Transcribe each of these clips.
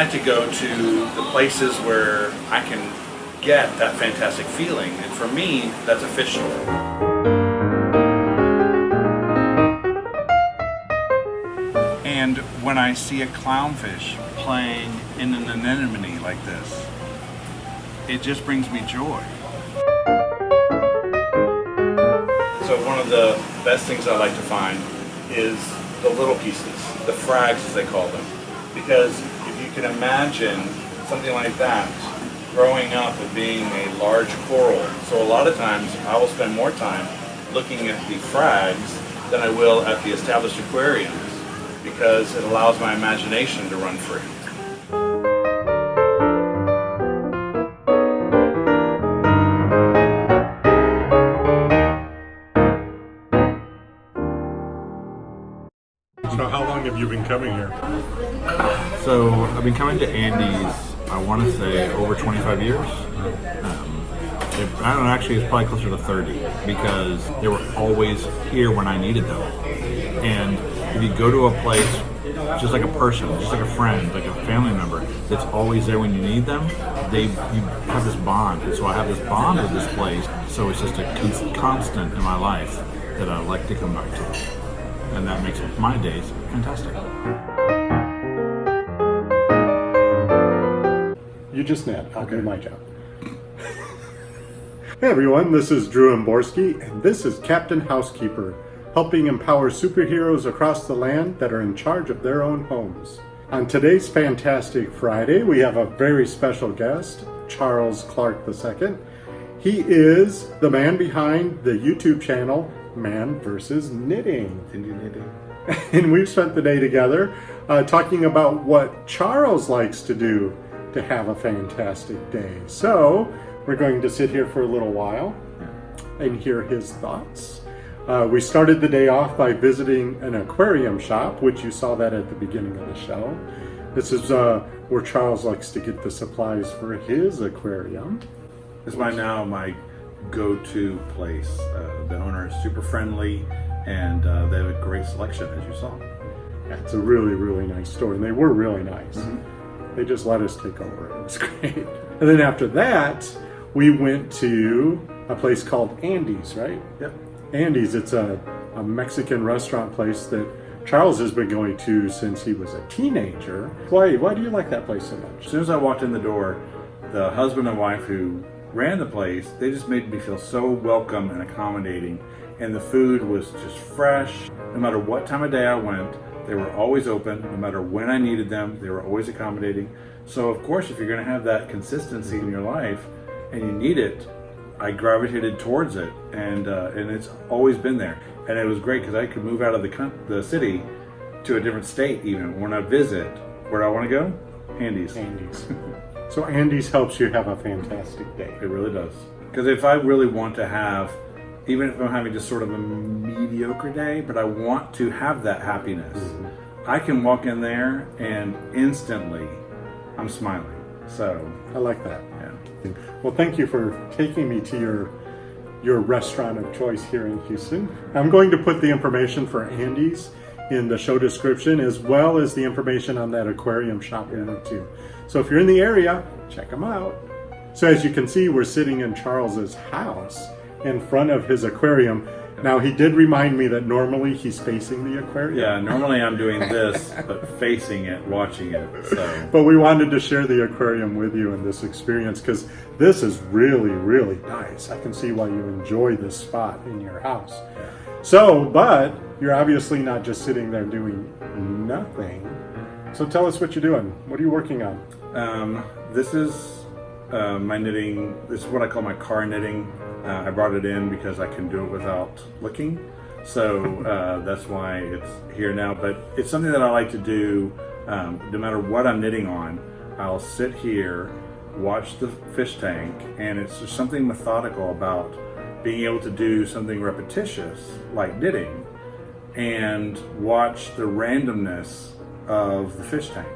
like to go to the places where I can get that fantastic feeling, and for me, that's a fish store. And when I see a clownfish playing in an anemone like this, it just brings me joy. So one of the best things I like to find is the little pieces, the frags as they call them. Because if you can imagine something like that growing up and being a large coral, so a lot of times I will spend more time looking at the frags than I will at the established aquariums, because it allows my imagination to run free. So how long have you been coming here? So I've been coming to Andy's, I want to say, over 25 years. I don't know, actually it's probably closer to 30, because they were always here when I needed them. And if you go to a place, just like a person, just like a friend, like a family member, that's always there when you need them, you have this bond. And so I have this bond with this place, so it's just a constant in my life that I like to come back to. And that makes my days fantastic. You just nap. I'll do my job. Hey everyone, this is Drew Amborski, and this is Captain Housekeeper, helping empower superheroes across the land that are in charge of their own homes. On today's Fantastic Friday, we have a very special guest, Charles Clark II. He is the man behind the YouTube channel Man vs. Knitting. And we've spent the day together talking about what Charles likes to do to have a fantastic day. So we're going to sit here for a little while and hear his thoughts. We started the day off by visiting an aquarium shop, which you saw that at the beginning of the show. This is where Charles likes to get the supplies for his aquarium. This is my go-to place. The owner is super friendly, and they have a great selection, as you saw. Yeah, it's a really, really nice store, and they were really nice. Mm-hmm. They just let us take over. It was great. And then after that, we went to a place called Andy's, right? Yep. Andy's, it's a Mexican restaurant place that Charles has been going to since he was a teenager. Why do you like that place so much? As soon as I walked in the door, the husband and wife who ran the place, they just made me feel so welcome and accommodating, and the food was just fresh. No matter what time of day I went, they were always open. No matter when I needed them, they were always accommodating. So of course, if you're going to have that consistency in your life and you need it, I gravitated towards it, and it's always been there. And it was great because I could move out of the city to a different state even when I visit. Where do I want to go? Andy's. Andy's. So Andy's helps you have a fantastic day. It really does. Because if I really want to have, even if I'm having just sort of a mediocre day, but I want to have that happiness, I can walk in there and instantly I'm smiling. So I like that. Yeah. Well, thank you for taking me to your restaurant of choice here in Houston. I'm going to put the information for Andy's in the show description, as well as the information on that aquarium shop we went to. So if you're in the area, check them out. So as you can see, we're sitting in Charles's house in front of his aquarium. Now, he did remind me that normally he's facing the aquarium. Yeah, normally I'm doing this, but facing it, watching it. So. But we wanted to share the aquarium with you in this experience because this is really, really nice. I can see why you enjoy this spot in your house. Yeah. So, but you're obviously not just sitting there doing nothing. So tell us what you're doing. What are you working on? This is my knitting. This is what I call my car knitting. I brought it in because I can do it without looking. So that's why it's here now. But it's something that I like to do no matter what I'm knitting on. I'll sit here, watch the fish tank, and it's just something methodical about being able to do something repetitious like knitting and watch the randomness of the fish tank.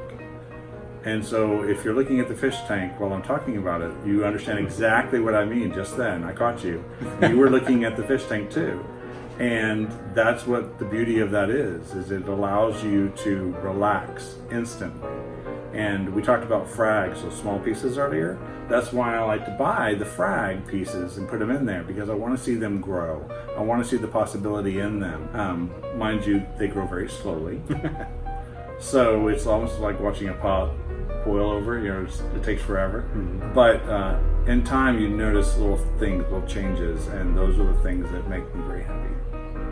And so if you're looking at the fish tank while I'm talking about it, you understand exactly what I mean just then. I caught you. You were looking at the fish tank too. And that's what the beauty of that is it allows you to relax instantly. And we talked about frags, so small pieces earlier. That's why I like to buy the frag pieces and put them in there, because I want to see them grow. I want to see the possibility in them. Mind you, they grow very slowly. So it's almost like watching a pot boil over. It takes forever. Mm-hmm. But in time, you notice little things, little changes, and those are the things that make me very happy.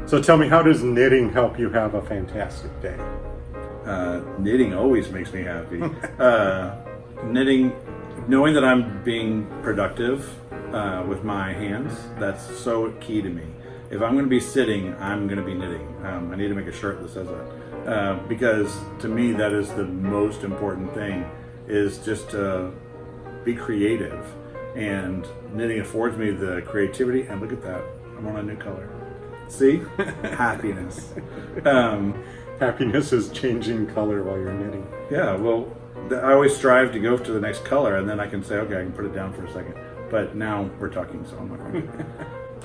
So tell me, how does knitting help you have a fantastic day? Knitting always makes me happy. Knitting, knowing that I'm being productive with my hands, that's so key to me. If I'm going to be sitting, I'm going to be knitting. I need to make a shirt that says that. Because to me, that is the most important thing, is just to be creative. And knitting affords me the creativity. And look at that, I'm on a new color. See? Happiness. Happiness is changing color while you're knitting. Yeah, well, I always strive to go to the next color, and then I can say, okay, I can put it down for a second. But now we're talking, so I'm not going to.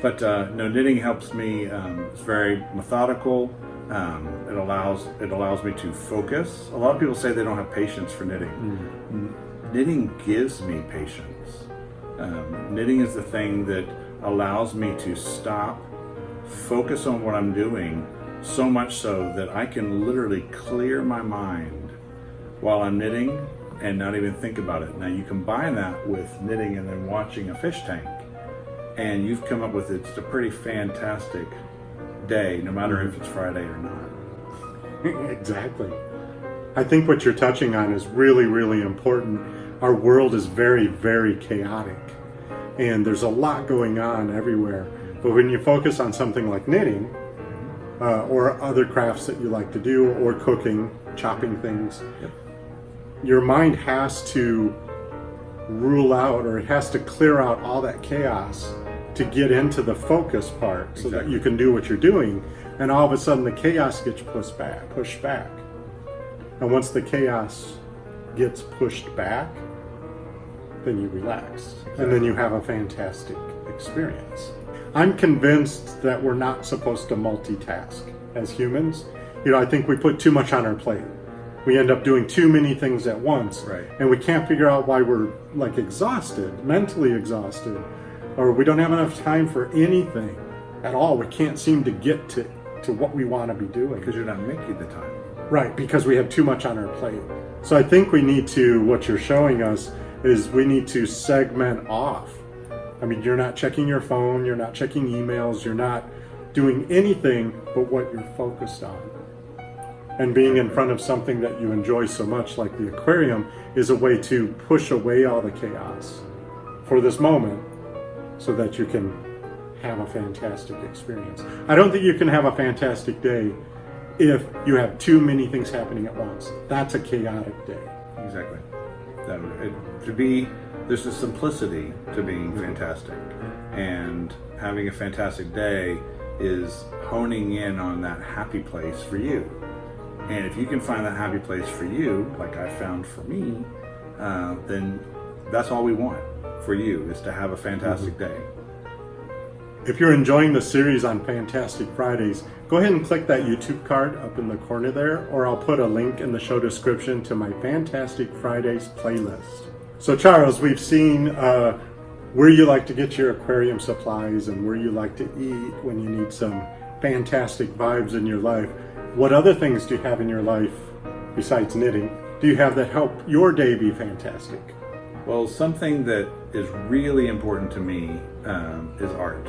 But no, knitting helps me. It's very methodical. It allows me to focus. A lot of people say they don't have patience for knitting. Mm-hmm. Knitting gives me patience. Knitting is the thing that allows me to stop, focus on what I'm doing, so much so that I can literally clear my mind while I'm knitting and not even think about it. Now you combine that with knitting and then watching a fish tank, and you've come up with it's a pretty fantastic day, no matter if it's Friday or not. Exactly. I think what you're touching on is really, really important. Our world is very, very chaotic, and there's a lot going on everywhere. But when you focus on something like knitting, or other crafts that you like to do, or cooking, chopping things, yep, your mind has to rule out, or it has to clear out all that chaos to get into the focus part, so that you can do what you're doing. And all of a sudden the chaos gets pushed back. And once the chaos gets pushed back, then you relax. And then you have a fantastic experience. I'm convinced that we're not supposed to multitask as humans. I think we put too much on our plate. We end up doing too many things at once. Right. And we can't figure out why we're exhausted, mentally exhausted, or we don't have enough time for anything at all. We can't seem to get to what we want to be doing. Because you're not making the time. Right, because we have too much on our plate. So I think we need to, what you're showing us is we need to segment off. I mean, you're not checking your phone, you're not checking emails, you're not doing anything but what you're focused on. And being in front of something that you enjoy so much, like the aquarium, is a way to push away all the chaos for this moment so that you can have a fantastic experience. I don't think you can have a fantastic day if you have too many things happening at once. That's a chaotic day. Exactly. There's a simplicity to being fantastic, and having a fantastic day is honing in on that happy place for you. And if you can find that happy place for you, like I found for me, then that's all we want for you, is to have a fantastic day. If you're enjoying the series on Fantastic Fridays, go ahead and click that YouTube card up in the corner there, or I'll put a link in the show description to my Fantastic Fridays playlist. So Charles, we've seen where you like to get your aquarium supplies and where you like to eat when you need some fantastic vibes in your life. What other things do you have in your life besides knitting do you have that help your day be fantastic? Well, something that is really important to me is art.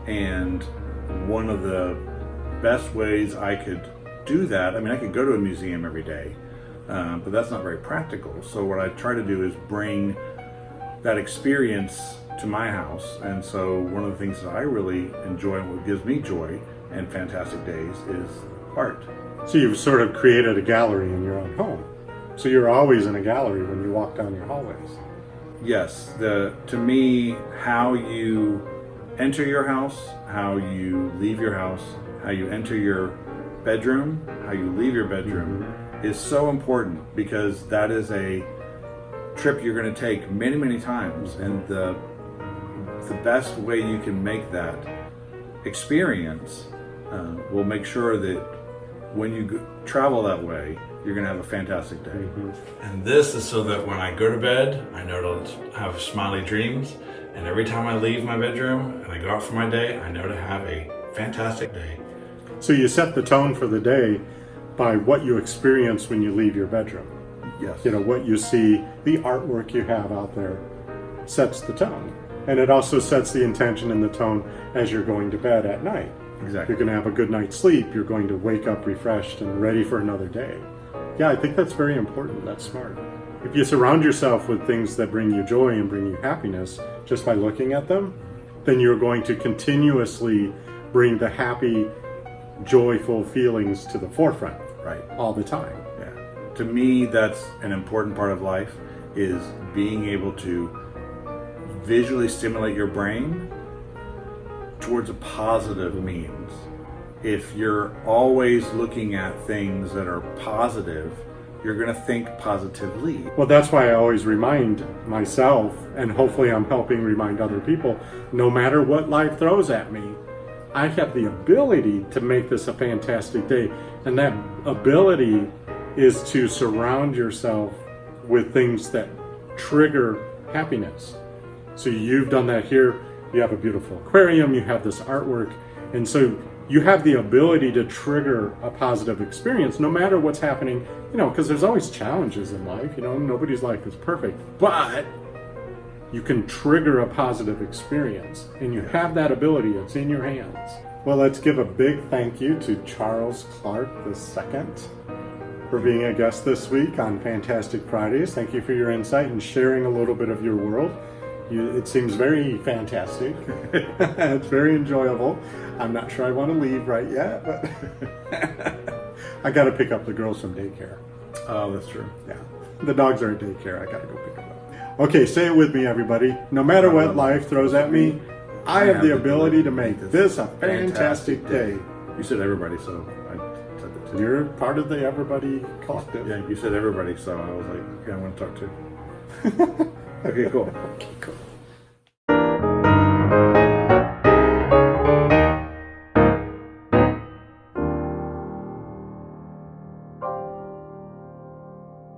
And one of the best ways I could do that, I mean, I could go to a museum every day, but that's not very practical. So what I try to do is bring that experience to my house. And so one of the things that I really enjoy and what gives me joy and fantastic days is art. So you've sort of created a gallery in your own home. So you're always in a gallery when you walk down your hallways. Yes, to me, how you enter your house, how you leave your house, how you enter your bedroom, how you leave your bedroom is so important, because that is a trip you're going to take many, many times. And the best way you can make that experience will make sure that when you travel that way, you're going to have a fantastic day. And this is so that when I go to bed, I know to have smiley dreams. And every time I leave my bedroom and I go out for my day, I know to have a fantastic day. So you set the tone for the day by what you experience when you leave your bedroom. Yes. You know, what you see, the artwork you have out there sets the tone. And it also sets the intention and the tone as you're going to bed at night. Exactly. You're going to have a good night's sleep. You're going to wake up refreshed and ready for another day. Yeah, I think that's very important. That's smart. If you surround yourself with things that bring you joy and bring you happiness just by looking at them, then you're going to continuously bring the happy, joyful feelings to the forefront. Right. All the time. Yeah. To me, that's an important part of life, is being able to visually stimulate your brain towards a positive means. If you're always looking at things that are positive, you're going to think positively. Well, that's why I always remind myself, and hopefully I'm helping remind other people, no matter what life throws at me, I have the ability to make this a fantastic day. And that ability is to surround yourself with things that trigger happiness. So you've done that here. You have a beautiful aquarium, you have this artwork, and so you have the ability to trigger a positive experience no matter what's happening, you know, because there's always challenges in life, you know, nobody's life is perfect, but you can trigger a positive experience, and you have that ability. It's in your hands. Well, let's give a big thank you to Charles Clark II for being a guest this week on Fantastic Fridays. Thank you for your insight and sharing a little bit of your world. It seems very fantastic. It's very enjoyable. I'm not sure I want to leave right yet, but I got to pick up the girls from daycare. Oh, that's true. Yeah, the dogs are at daycare. I got to go pick them up. Okay, say it with me, everybody. No matter what life throws at me, I have the ability to make this a fantastic day. You said everybody, so I said it too. You're part of the everybody collective. Yeah, you said everybody, so I was like, yeah, I want to talk too. Okay, cool. Okay, cool.